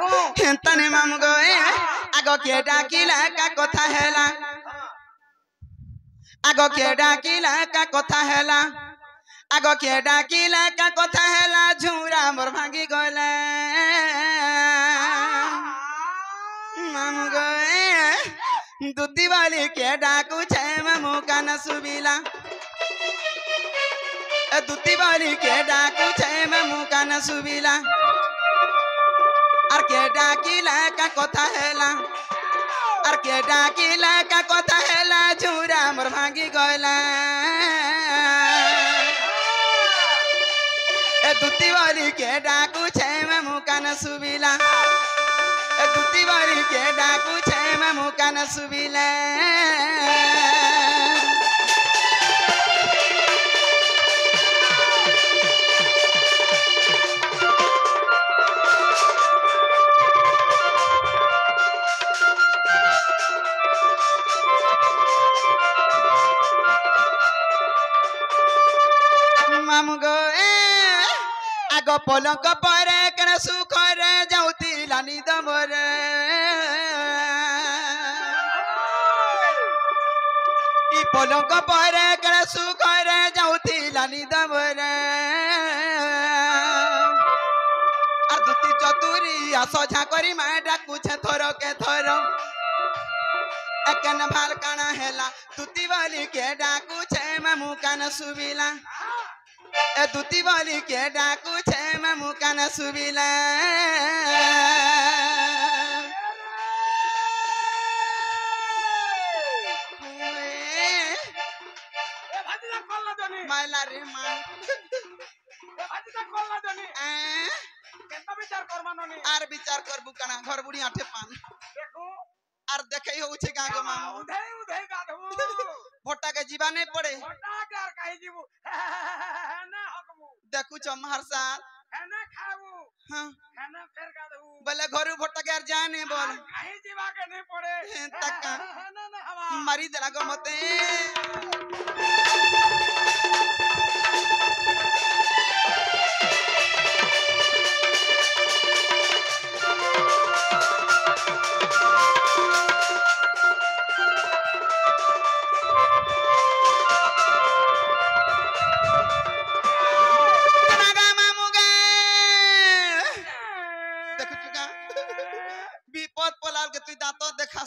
तने मामू गो आगो के डाकिला का कथा हेला आगो के डाकिला का कथा हेला आगो के डाकिला का कथा हेला झुरा मोर भांगी गले मामू गो दूती वाली के डाकू छे मामू का न सुबिला दूती वाली के डाकू छे मामू का न सुबिला আর কে ডাকিলা কা কথা হেলা আর কে ডাকিলা কা কথা হেলা ঝুরা মোর ভাঙি গয়লা এ দুতি বাড়ি কে ডাকু ছে মামু কান সুবিলা এ দুতি বাড়ি কে ডাকু ছে মামু কান সুবিলা मामू गो आगो पलंक परे कण सुख रे जाउती लानी दमरे ई पलंक परे कण सुख रे जाउती लानी दमरे আর দুতি চতুরি আসা করি মা ডাকুছে থর কে থর একন ভাল কানা হেলা দুতি বালি কে ডাকুছে মামু কান সুবিলা ए दूती वाली के डाकू छे मामू कान सुबिला माइला रे मा आर विचार करबू काना घर बुढ़ी आठे पान आर देखै हो छे गागो मामू उधै गाधू भोटा के जीवा नहीं पड़े भोटा के आर काहे जीवू ना हकमू देखू छ महरसा खाना खाबू हां खाना फेर गाधू बले घरु भोटा के आर जाने बोल काहे जीवा के नहीं पड़े तक ना ना हवा मारी देला गो मते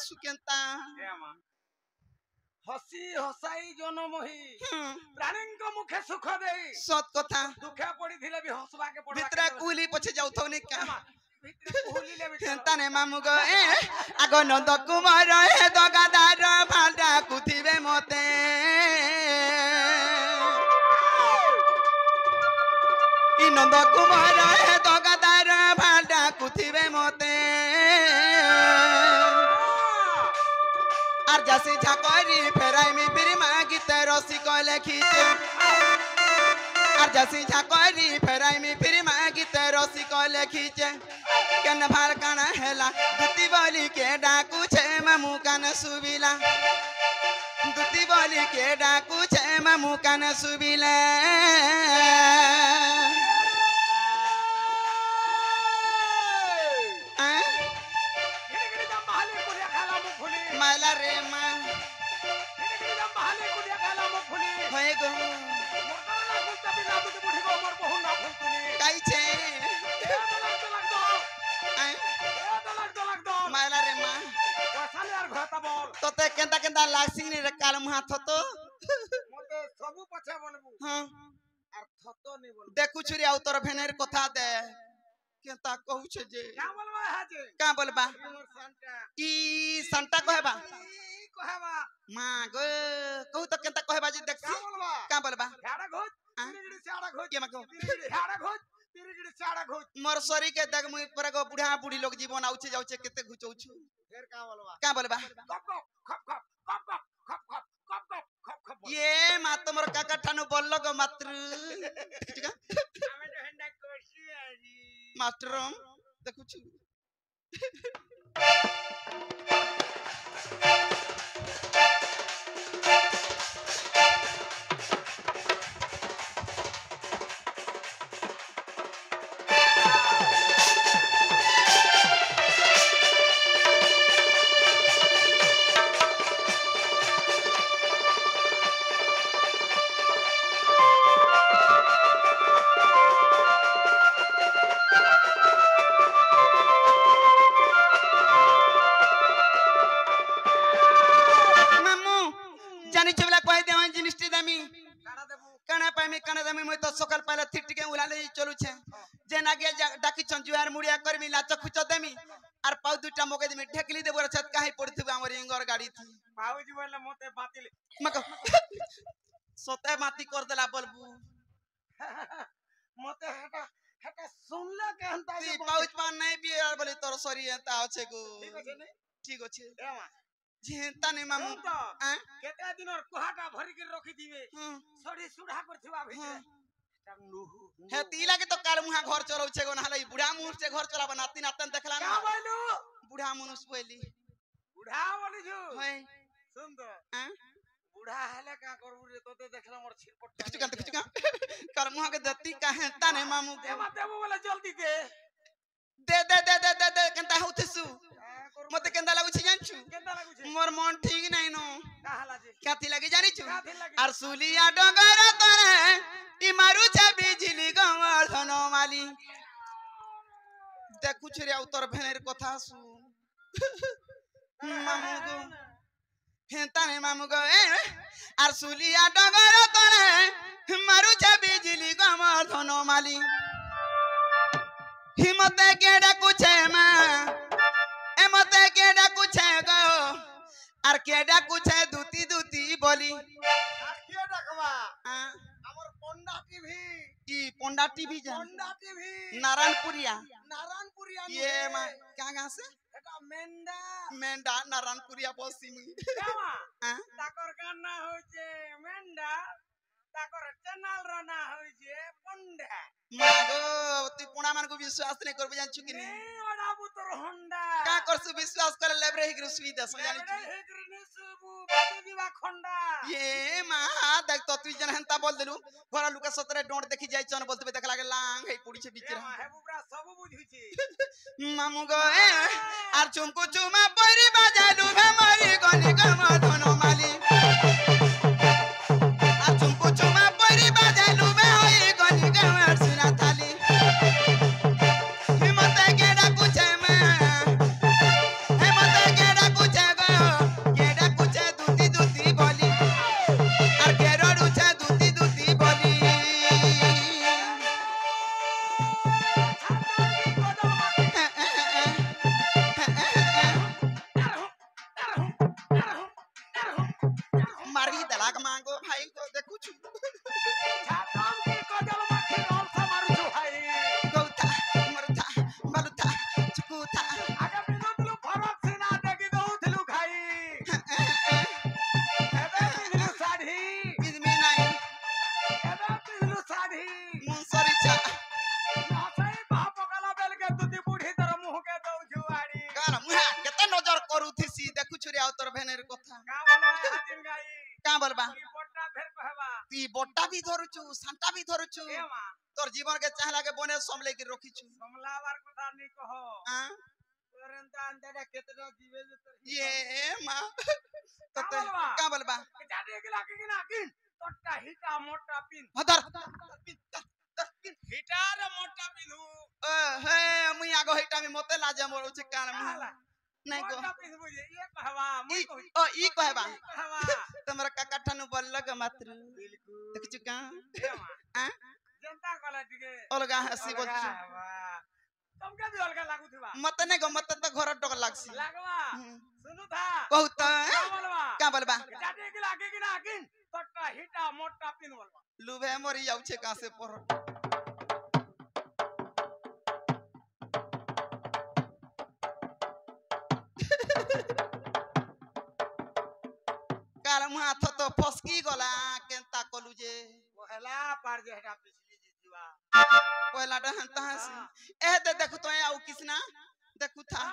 सुकेंता हसी हसाई जनमही प्राणींक मुखे सुख देई सत कथा दुखे पड़ी थिले भी हसबा के पड़ा भितरा कुली पछे जाउथौ नि का भितरा कुली ले केंता ने मामू गो आगो नंद कुमार हे दगादार भालडा कुथिबे मते ई नंद कुमार हे दगादार भालडा कुथिबे मते আর যাসি ঝাকরি ফেরাই মি ফিরি মাগিতে রসি কলে খিচে আর যাসি ঝাকরি ফেরাই মি ফিরি মাগিতে রসি কলে খিচে কেন ভার কানা হেলা দুতি বলি কে ডাকু ছে মামু কান সুবিলা দুতি বলি কে ডাকু ছে মামু কান সুবিলা माला रे मा होए गो काई छे माला रे मा पसाले यार घता बोल तते केंता केंता लासिंग रे काल मुहा थतो मते सबु पछे बनबू हां आर थतो नि बोल देखु छुरी आउ तोर भेनेर कथा दे केंता कहू छे जे का बोलबा हाजे का बोलबा ई संता कहबा ई कहबा मां गो कहू तो केंता कहबा जे देखसी का बोलबा झाड़ा घोज तिरगिड़ी चाड़ा घोज के मको झाड़ा घोज तिरगिड़ी चाड़ा घोज मोर सरी के देख मुई पर गो बुढ़ा बुढ़ी लोग जीवन आउछे जाउछे केते घुचौछु फेर का बोलबा कप कप खप खप कप कप खप खप कप कप खप खप ये मा तमर काका ठानु बोललो गो मात्र ठीक है हमें तो हंडा कोसी आजी मास्टरम देखुछु चलू छे जेना के डाकी जुआर मुड़िया करमी लाच खुच देमी आर पाउ दुटा मगे देमी ढेकली देबो छत काहे पड़थबे हमर इंगर गाड़ी थी बाबूजी बोले मते बातिल मको सते माती कर देला बोलबू मते हटा हटा सुनले के हंता ती पाउच पान नहीं बियर बोले तोर सरी हंता আছে गो ठीक আছে एवा जेंता ने मामू केते दिन और कुहाटा भरी के रखी दिबे सड़ी सुढ़ा करथिबा भीतर हे तीला के तो काल मुहा घर चलौ छे गो नाले बुढ़ा मुह से घर चला बनाती नातन देखला ना का बोलू बुढ़ा मनुष्य बोली बुढ़ा बोली छु है सुन तो बुढ़ा हले का करबू रे तोते देखला मोर छिरपट कुछ कर मुहा के दत्ती काहे ताने मामू के एमा देबो बोले जल्दी दे केनता होतसु मते केनता लागु छी जानछु केनता लागु छी मोर मन ठीक नै नो काहला जे काथी लागि जानि छु आर सुलिया डगर तरे इ मारू छ बिजली गमर धनो माली देखु छ रे उतर भेनेर कथा सु मामू गो हेंता ने मामू गो आर सुलिया डगर तरे मारू छ बिजली गमर धनो माली हिम्मते केडा कुछ मा एमते केडा कुछ गो आर केडा कुछ दूती दूती बोली केडा कबा हमर पोंडा टीवी ई पोंडा टीवी जा पोंडा टीवी नारायणपुरिया ये मा कागा से एटा मेंडा मेंडा नारायणपुरिया पश्चिमी कामा ताकर गाना हो जे मेंडा ताकर चैनल रना हो जे पोंडा मागो तू पुणा मान को विश्वास नहीं करबे जान चुकी नहीं ओडा बुतर होंडा का करसु विश्वास कर लेबरे हिग्र सुविधा समझानी छु हिग्र निसबु बादी दिवा खंडा ये मा देख तो तू जन हंता बोल देलु घरा लुका 17 डोंट देखि जाय चन बोलते देख लागे लांग हे पुड़ी छे बिचरा हे बुबरा सब बुझी छी मामू गो आर चुमको चुमा परी बाजालु भे मारी गनी गम धनो माली आर चुमको चुमा परी बाजालु भे होई गनी गम सुना थाली हिम्मत केडा कुछ में हिम्मत केडा कुछ गो केडा कुछ दूती दूती बोली आर केरो रुचे दूती दूती बोली मारी दलाग मांगो भाई को देखु छु छातम की कोदल मक्खी रोल से मारू छु भाई गौता मरुता बलुता चुकुता आगे बिजुतलु फरक सिना देखि दउथलु खाई एबे बिजलु साधी बिजमी नाही एबे बिजलु साधी मुंसरी चा नासई बाप कला बेल के तुती बूढ़ी तर मुह के दउ जुआड़ी गाना मुहा केते नजर करू थिसी देखु छु रे आउतर भेनेर कथा का बोलबा हातिन गाई का बोलबा ई बोटा फेर कहबा ती बोटा भी धरु छु सांटा भी धरु छु एमा तोर जीवन के चाहला के बने समले के रखी छु समलावार कथा नहीं कहो हां तोरंता अंदर केतना जीवे ये मां तो का बोलबा जाडे के लागे कि ना किन तोटा हिटा मोटा पिन हदर हिटा रे मोटा पिनहु हे मुई आगो हिटा में मते लाजे मोर छ कान नहीं को मोटा पिन बुझे ये कहवा ई कहवा तमरा काका ठनु बोल लग मात्र बिल्कुल देख चुका हां जनता कला दिगे अलगा हसी बोल तुमके भी अलगा लागु थबा मत ने गो मत त घर टक लागसी लागवा सुनु था कहत का बोलबा जाटे के लागे कि ना किन तोटा हिटा मोटा पिन बोलबा लुबे मरी जाउ छे का से पर काल मुहा तो फसकी गला केनता कलु जे पहला पार जे हटा पिछली जीवा पहला ड हंता हसी ए दे देखु तो आउ किसना देखु था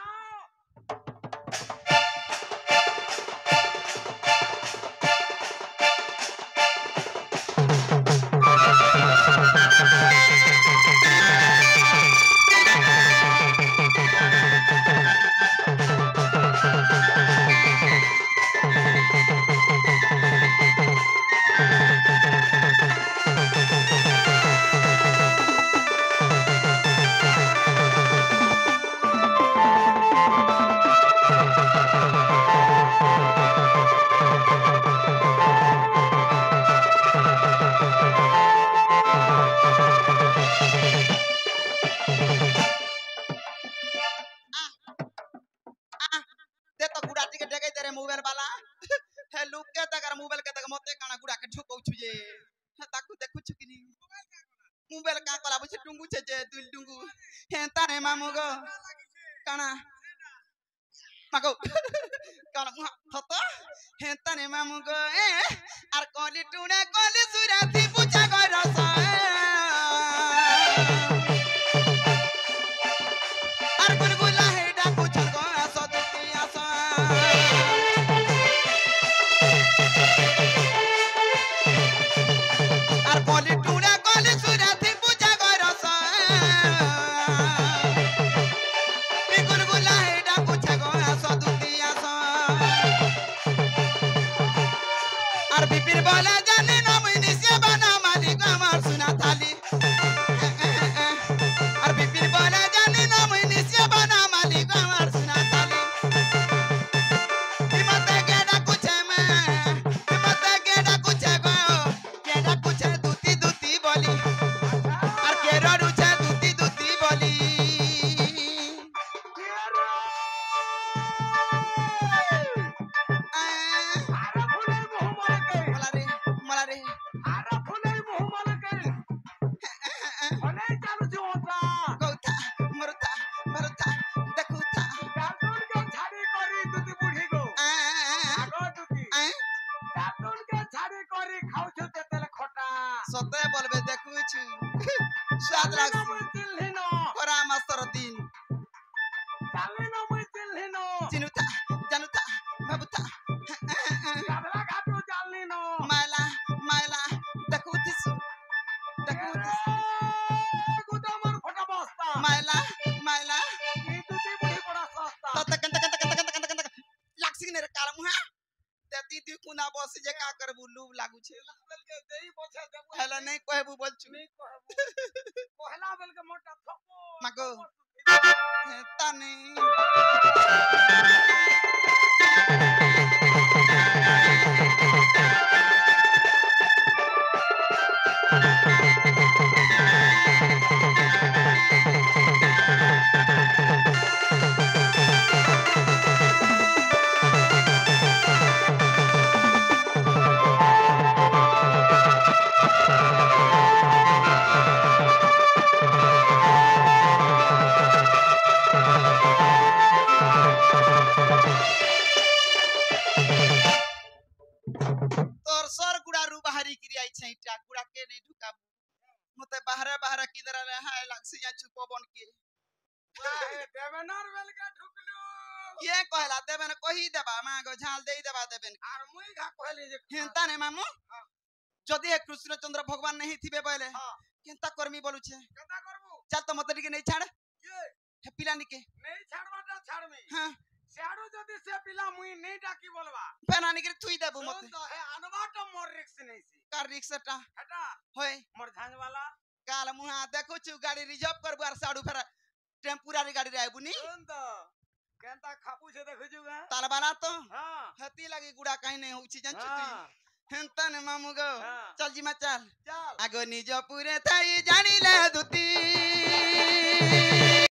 पूछे जे दुलडुंगु हेंता ने मामू गो काना मागो काना मुहा थतो हेंता ने मामू गो आर कोली टुणे कोली सुराती पूछा गो रसा आर गुलगुला हेडा पूछा गो आसा दुती आसा आर कोली टुणे कोली सुराती पूछा गो रसा गुलगुला हेडा पूछा गो आसा दुती आसा आर बिपिन बोला जाने ना मुनी से बना मालिक अमर सुना थाली आर बिपिन बोला जाने ना मुनी से बना मालिक अमर सुना थाली हिम्मत केडा कुछ में हिम्मत केडा कुछ गो केडा कुछ दूती दूती बोली आर केरो रुचे दूती दूती बोली मला रे आरा फुले मुह मलके फले चालू जोता गौता मरुता मरुता देखुता दातुन के छाड़ी करी दुती बुढ़ी गो आगो दुती दातुन के छाड़ी करी खाउछु तेतले खटा सते बोलबे देखुछु स्वाद लागसी मुई चिल्हिनो खरा मास्टर दिन चालिनो मुई चिल्हिनो चिनुता जानुता बाबुता गाबला गातु चालिनो मायला मायला देखुतिसु देखुतिसु गुदामर फटा बस्ता मायला मायला ई दुती बुढ़ी बड़ा सस्ता तत कंत लागसी ने काल मुहा तेती दी कुना बस जे का करबू लूब लागू छे बेल के देई बछे देबू हेला नहीं कहबू बोलछु नहीं कहबू कहला बेल के मोटा थपो मागो तानी तोर सर गुड़ा रू बाहरी गिरी आई छै टा गुड़ा के नहीं ढुका मते बाहर बाहर किधर रे हाय लागसी जा चुप बन के वाहे देवनार वेल के ढुकलू ये कहला देबन कहि देबा मा गो झाल देई देबा देबन आर मुई घा कहली जे हेंता ने मामू जदी हे कृष्ण चंद्र भगवान नहीं थिबे बोले केंता करमी बोलू छे केंता करबू चल तो मते के नहीं छाड़ ये हे पिलानी के नहीं छाड़बाटा छाड़मी हां साडू जदी से पिला मुई नहीं डाकी बोलबा पेनानी के थुई देबू मते तो हे अनबाट मोर रिक्स नहीं सी कार रिक्सटा हटा होय मोर झांज वाला काल मुहा देखो छु गाड़ी रिजर्व करबू आर साडू फेर टेम्पोरारी गाड़ी रे आइबुनी सुन तो केंता खापू छे देखु जुगा ताल बाला तो हां हती लागी गुडा काई नहीं होउ छी जान छुती हेंता ने मामू गो चल जी मा चल आगो निज पुरे थाई जानी ले दुती